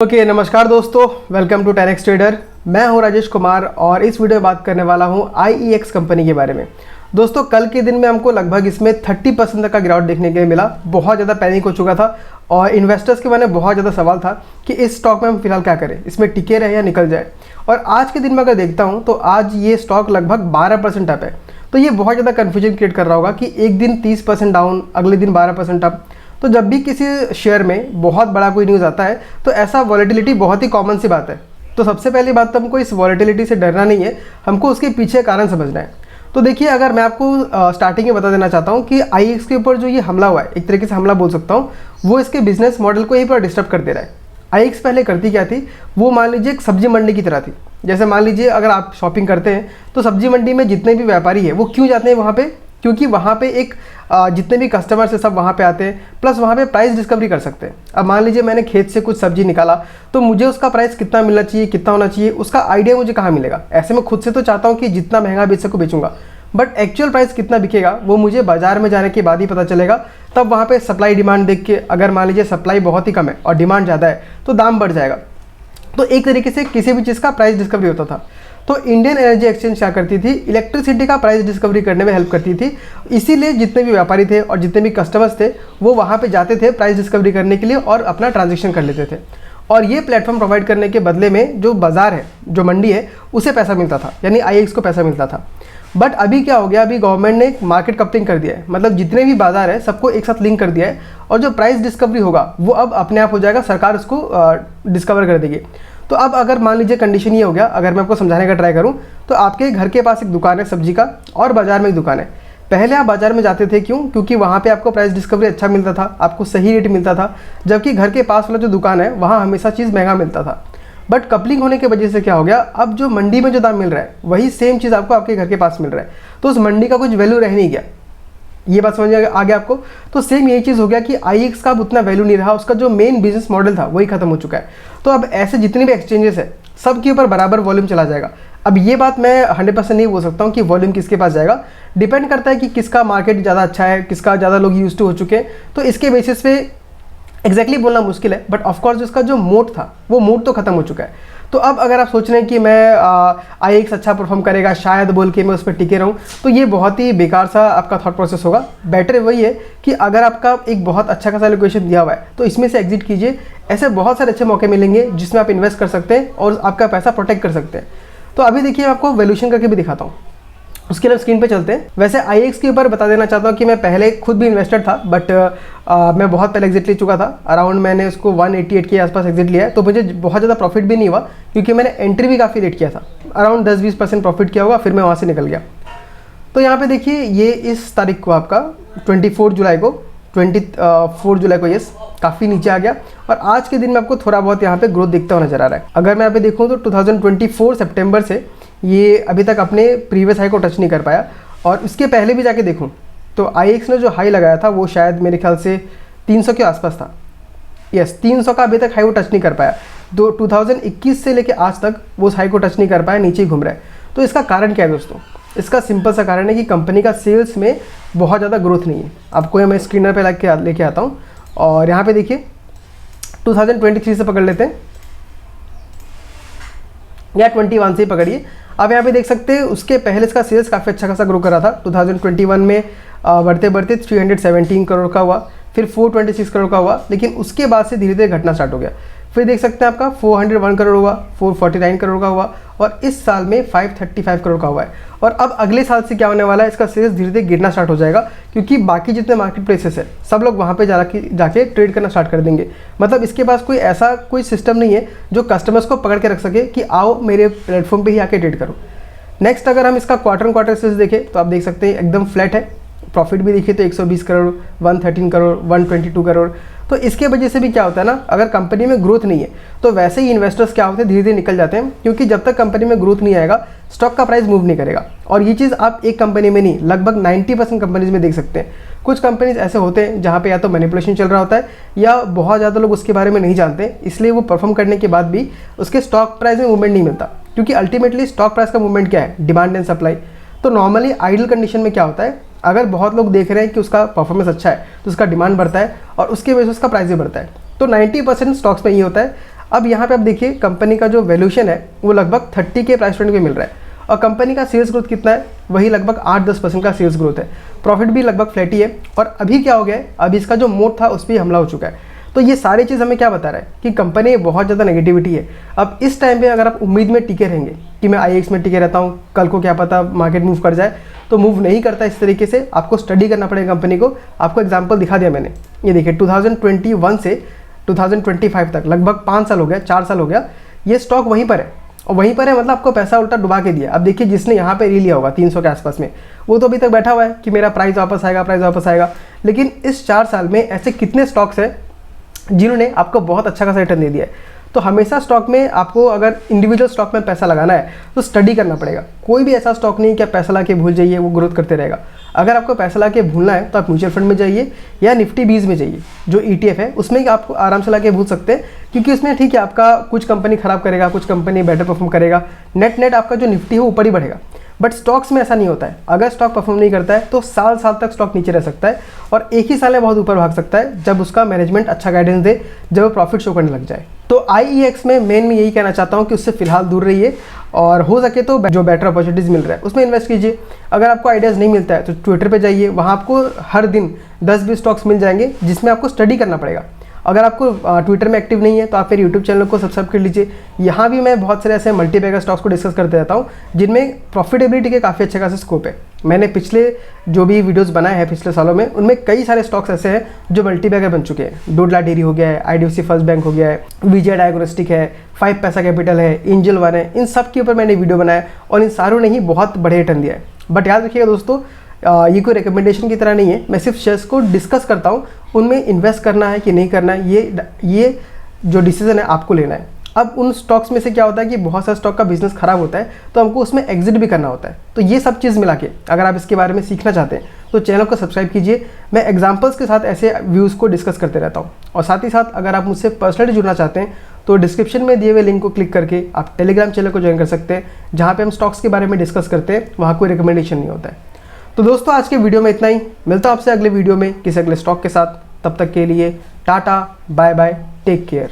नमस्कार दोस्तों, welcome to 10x trader. मैं हूं राजेश कुमार और इस वीडियो में बात करने वाला हूं IEX कंपनी के बारे में। दोस्तों, कल के दिन में हमको लगभग इसमें 30% तक का गिरावट देखने के लिए मिला। बहुत ज़्यादा पैनिक हो चुका था और इन्वेस्टर्स के मन में बहुत ज़्यादा सवाल था कि इस स्टॉक में हम फिलहाल क्या करें, इसमें टिके रहे या निकल जाए। और आज के दिन में अगर देखता हूँ तो आज ये स्टॉक लगभग 12% अप है। तो ये बहुत ज़्यादा कन्फ्यूजन क्रिएट कर रहा होगा कि एक दिन 30% डाउन, अगले दिन 12% अप। तो जब भी किसी शेयर में बहुत बड़ा कोई न्यूज़ आता है तो ऐसा वॉलेटिलिटी बहुत ही कॉमन सी बात है। तो सबसे पहली बात तो हमको इस वॉलेटिलिटी से डरना नहीं है, हमको उसके पीछे कारण समझना है। तो देखिए, अगर मैं आपको स्टार्टिंग में बता देना चाहता हूँ कि IEX के ऊपर जो ये हमला हुआ है, एक तरीके से हमला बोल सकता हूँ, वो इसके बिजनेस मॉडल को यहीं पर डिस्टर्ब कर दे रहा है। IEX पहले करती क्या थी, वो मान लीजिए एक सब्जी मंडी की तरह थी। जैसे मान लीजिए अगर आप शॉपिंग करते हैं तो सब्जी मंडी में जितने भी व्यापारी है वो क्यों जाते हैं वहाँ पे, क्योंकि वहाँ पे एक जितने भी कस्टमर्स है सब वहाँ पे आते हैं, प्लस वहाँ पे प्राइस डिस्कवरी कर सकते हैं। अब मान लीजिए मैंने खेत से कुछ सब्जी निकाला तो मुझे उसका प्राइस कितना मिलना चाहिए, कितना होना चाहिए, उसका आइडिया मुझे कहाँ मिलेगा। ऐसे में खुद से तो चाहता हूँ कि जितना महंगा बेच सकूँ बेचूंगा, बट एक्चुअल प्राइस कितना बिकेगा वो मुझे बाजार में जाने के बाद ही पता चलेगा। तब वहाँ पर सप्लाई डिमांड देख के, अगर मान लीजिए सप्लाई बहुत ही कम है और डिमांड ज़्यादा है तो दाम बढ़ जाएगा। तो एक तरीके से किसी भी चीज़ का प्राइस डिस्कवरी होता था। तो इंडियन एनर्जी एक्सचेंज क्या करती थी, इलेक्ट्रिसिटी का प्राइस डिस्कवरी करने में हेल्प करती थी। इसीलिए जितने भी व्यापारी थे और जितने भी कस्टमर्स थे वो वहाँ पे जाते थे प्राइस डिस्कवरी करने के लिए और अपना ट्रांजेक्शन कर लेते थे। और ये प्लेटफॉर्म प्रोवाइड करने के बदले में जो बाज़ार है, जो मंडी है, उसे पैसा मिलता था, यानी IEX को पैसा मिलता था। बट अभी क्या हो गया, अभी गवर्नमेंट ने मार्केट कपलिंग कर दिया है, मतलब जितने भी बाजार है सबको एक साथ लिंक कर दिया है और जो प्राइस डिस्कवरी होगा वो अब अपने आप हो जाएगा, सरकार उसको डिस्कवर कर देगी। तो अब अगर मान लीजिए कंडीशन ये हो गया, अगर मैं आपको समझाने का ट्राई करूं तो आपके घर के पास एक दुकान है सब्जी का और बाजार में एक दुकान है। पहले आप बाजार में जाते थे, क्यों? क्योंकि वहाँ पे आपको प्राइस डिस्कवरी अच्छा मिलता था, आपको सही रेट मिलता था, जबकि घर के पास वाला जो दुकान है वहाँ हमेशा चीज़ महंगा मिलता था। बट कपलिंग होने की वजह से क्या हो गया, अब जो मंडी में जो दाम मिल रहा है वही सेम चीज़ आपको आपके घर के पास मिल रहा है, तो उस मंडी का कुछ वैल्यू रह नहीं गया। ये बात समझ आ गया आपको? तो सेम यही चीज़ हो गया कि IEX का अब उतना वैल्यू नहीं रहा, उसका जो मेन बिजनेस मॉडल था वही खत्म हो चुका है। तो अब ऐसे जितने भी एक्सचेंजेस है सब के ऊपर बराबर वॉल्यूम चला जाएगा। अब ये बात मैं 100% नहीं बोल सकता हूँ कि वॉल्यूम किसके पास जाएगा, डिपेंड करता है कि किसका मार्केट ज़्यादा अच्छा है, किसका ज़्यादा लोग यूज टू हो चुके हैं। तो इसके बेसिस पे एग्जैक्टली बोलना मुश्किल है, बट ऑफकोर्स उसका जो मोड था वो मोड तो खत्म हो चुका है। तो अब अगर आप सोच रहे हैं कि मैं IEX अच्छा परफॉर्म करेगा शायद बोल के मैं उस पर टिके रहूँ, तो ये बहुत ही बेकार सा आपका थॉट प्रोसेस होगा। बेटर वही है कि अगर आपका एक बहुत अच्छा खासा लोकेशन दिया हुआ है तो इसमें से एग्जिट कीजिए। ऐसे बहुत सारे अच्छे मौके मिलेंगे जिसमें आप इन्वेस्ट कर सकते हैं और आपका पैसा प्रोटेक्ट कर सकते हैं। तो अभी देखिए, मैं आपको वैल्यूएशन करके भी दिखाता हूँ, उसके लिए स्क्रीन पे चलते हैं। वैसे IEX के ऊपर बता देना चाहता हूँ कि मैं पहले खुद भी इन्वेस्टर था, बट मैं बहुत पहले एग्जिट ले चुका था। अराउंड मैंने उसको 188 के आसपास एग्जिट लिया है, तो मुझे बहुत ज़्यादा प्रॉफिट भी नहीं हुआ क्योंकि मैंने एंट्री भी काफ़ी लेट किया था। अराउंड 10-20% प्रॉफिट किया होगा, फिर मैं वहाँ से निकल गया। तो यहाँ पे देखिए, ये इस तारीख को आपका 24 जुलाई को यस काफ़ी नीचे आ गया और आज के दिन में आपको थोड़ा बहुत यहाँ पे ग्रोथ दिखता हुआ नजर आ रहा है। अगर मैं यहाँ पे देखूँ तो 2024 सितंबर से ये अभी तक अपने प्रीवियस हाई को टच नहीं कर पाया। और उसके पहले भी जाके देखूं तो IEX ने जो हाई लगाया था वो शायद मेरे ख्याल से 300 के आसपास था। यस, 300 का अभी तक हाई वो टच नहीं कर पाया। 2021 से लेके आज तक वो उस हाई को टच नहीं कर पाया, नीचे ही घूम रहा है। तो इसका कारण क्या है दोस्तों? इसका सिंपल सा कारण है कि कंपनी का सेल्स में बहुत ज़्यादा ग्रोथ नहीं है। आपको मैं स्क्रीनर पर लेके आता हूँ और यहाँ पर देखिए 2023 से पकड़ लेते हैं या 21 से ही पकड़िए। अब यहाँ पे देख सकते हैं उसके पहले इसका सेल्स काफ़ी अच्छा खासा ग्रो कर रहा था। 2021 में बढ़ते बढ़ते 317 करोड़ का हुआ, फिर 426 करोड़ का हुआ, लेकिन उसके बाद से धीरे धीरे घटना स्टार्ट हो गया। फिर देख सकते हैं आपका 401 करोड़ हुआ, 449 करोड़ का हुआ और इस साल में 535 करोड़ का हुआ है। और अब अगले साल से क्या होने वाला है, इसका सेल्स धीरे धीरे गिरना स्टार्ट हो जाएगा क्योंकि बाकी जितने मार्केट प्लेसेस है सब लोग वहाँ पे जाके ट्रेड करना स्टार्ट कर देंगे। मतलब इसके पास कोई सिस्टम नहीं है जो कस्टमर्स को पकड़ के रख सके कि आओ मेरे प्लेटफॉर्म पे ही आके ट्रेड करो। नेक्स्ट अगर हम इसका क्वार्टर सेल्स देखें तो आप देख सकते हैं एकदम फ्लैट है। प्रॉफिट भी देखिए तो 120 करोड़, 113 करोड़, 122 करोड़। तो इसके वजह से भी क्या होता है ना, अगर कंपनी में ग्रोथ नहीं है तो वैसे ही इन्वेस्टर्स क्या होते हैं, धीरे धीरे निकल जाते हैं, क्योंकि जब तक कंपनी में ग्रोथ नहीं आएगा स्टॉक का प्राइस मूव नहीं करेगा। और ये चीज़ आप एक कंपनी में नहीं, लगभग 90% कंपनीज में देख सकते हैं। कुछ कंपनीज ऐसे होते हैं जहाँ पे या तो मैनिपुलेशन चल रहा होता है या बहुत ज़्यादा लोग उसके बारे में नहीं जानते, इसलिए वो परफॉर्म करने के बाद भी उसके स्टॉक प्राइस में मूवमेंट नहीं मिलता। क्योंकि अल्टीमेटली स्टॉक प्राइस का मूवमेंट क्या है, डिमांड एंड सप्लाई। तो नॉर्मली आइडल कंडीशन में क्या होता है, अगर बहुत लोग देख रहे हैं कि उसका परफॉर्मेंस अच्छा है तो उसका डिमांड बढ़ता है और उसके वजह से उसका प्राइस भी बढ़ता है। तो 90% स्टॉक्स में ये होता है। अब यहाँ पे आप देखिए कंपनी का जो वैल्यूशन है वो लगभग 30 के प्राइस पॉइंट पे मिल रहा है और कंपनी का सेल्स ग्रोथ कितना है, वही लगभग 8-10% का सेल्स ग्रोथ है। प्रॉफिट भी लगभग फ्लैट ही है। और अभी क्या हो गया है, अभी इसका जो मोड था उस पर हमला हो चुका है। तो ये सारी चीज़ हमें क्या बता रहा है कि कंपनी में बहुत ज़्यादा नेगेटिविटी है। अब इस टाइम पे अगर आप उम्मीद में टिके रहेंगे कि मैं IEX में टिके रहता हूँ, कल को क्या पता मार्केट मूव कर जाए, तो मूव नहीं करता इस तरीके से। आपको स्टडी करना पड़ेगा कंपनी को। आपको एग्जाम्पल दिखा दिया मैंने, ये देखिए 2021 से 2025 तक लगभग 5 साल हो गया, 4 साल हो गया, ये स्टॉक वहीं पर है। और वहीं पर है मतलब आपको पैसा उल्टा डुबा के दिया। अब देखिए जिसने यहाँ पे ले लिया होगा 300 के आसपास में, वो तो अभी तक बैठा हुआ है कि मेरा प्राइस वापस आएगा, प्राइस वापस आएगा। लेकिन इस 4 साल में ऐसे कितने स्टॉक्स हैं जिन्होंने आपको बहुत अच्छा खासा रिटर्न दे दिया है। तो हमेशा स्टॉक में आपको अगर इंडिविजुअल स्टॉक में पैसा लगाना है तो स्टडी करना पड़ेगा। कोई भी ऐसा स्टॉक नहीं कि आप पैसा ला के भूल जाइए, वो ग्रोथ करते रहेगा। अगर आपको पैसा ला के भूलना है तो आप म्यूचुअल फंड में जाइए या निफ्टी 20 में जाइए, जो ETF है उसमें आपको आराम से ला के भूल सकते हैं, क्योंकि उसमें ठीक है आपका कुछ कंपनी खराब करेगा, कुछ कंपनी बेटर परफॉर्म करेगा, नेट आपका जो निफ्टी है ऊपर ही बढ़ेगा। बट स्टॉक्स में ऐसा नहीं होता है। अगर स्टॉक परफॉर्म नहीं करता है तो साल साल तक स्टॉक नीचे रह सकता है और एक ही साल में बहुत ऊपर भाग सकता है जब उसका मैनेजमेंट अच्छा गाइडेंस दे, जब वो प्रॉफिट शो करने लग जाए। तो IEX में मेन में यही कहना चाहता हूँ कि उससे फिलहाल दूर रहिए और हो सके तो जो बेटर अपॉर्चुनिटीज़ मिल रहा है उसमें इन्वेस्ट कीजिए। अगर आपको आइडियाज़ नहीं मिलता है तो ट्विटर पे जाइए, वहाँ आपको हर दिन 10-20 स्टॉक्स मिल जाएंगे जिसमें आपको स्टडी करना पड़ेगा। अगर आपको ट्विटर में एक्टिव नहीं है तो आप फिर यूट्यूब चैनल को सब्सक्राइब कर लीजिए। यहाँ भी मैं बहुत सारे ऐसे मल्टीबैगर स्टॉक्स को डिस्कस करते रहता हूँ जिनमें प्रॉफिटेबिलिटी के काफ़ी अच्छे खासे स्कोप है। मैंने पिछले जो भी वीडियोस बनाए हैं पिछले सालों में, उनमें कई सारे स्टॉक्स ऐसे हैं जो मल्टीबैगर बन चुके हैं। डोडला डेयरी हो गया है, IDFC फर्स्ट बैंक हो गया है, विजय डायग्नोस्टिक है, 5 पैसा कैपिटल है, एंजल वन है, इन सब के ऊपर मैंने वीडियो बनाया और इन सारों ने ही बहुत बड़े रिटर्न दिया है। बट याद रखिएगा दोस्तों, ये कोई रिकमेंडेशन की तरह नहीं है। मैं सिर्फ शेयर्स को डिस्कस करता हूँ, उनमें इन्वेस्ट करना है कि नहीं करना है ये जो डिसीजन है आपको लेना है। अब उन स्टॉक्स में से क्या होता है कि बहुत सारे स्टॉक का बिजनेस खराब होता है तो हमको उसमें एग्जिट भी करना होता है। तो ये सब चीज़ मिला के अगर आप इसके बारे में सीखना चाहते हैं तो चैनल को सब्सक्राइब कीजिए। मैं एग्जांपल्स के साथ ऐसे व्यूज़ को डिस्कस करते रहता हूँ। और साथ ही साथ अगर आप मुझसे पर्सनली जुड़ना चाहते हैं तो डिस्क्रिप्शन में दिए हुए लिंक को क्लिक करके आप टेलीग्राम चैनल को ज्वाइन कर सकते हैं, जहाँ पर हम स्टॉक्स के बारे में डिस्कस करते हैं। वहाँ कोई रिकमेंडेशन नहीं होता है। तो दोस्तों आज के वीडियो में इतना ही। मिलता हूँ आपसे अगले वीडियो में किसी अगले स्टॉक के साथ। तब तक के लिए tata, bye bye, take care.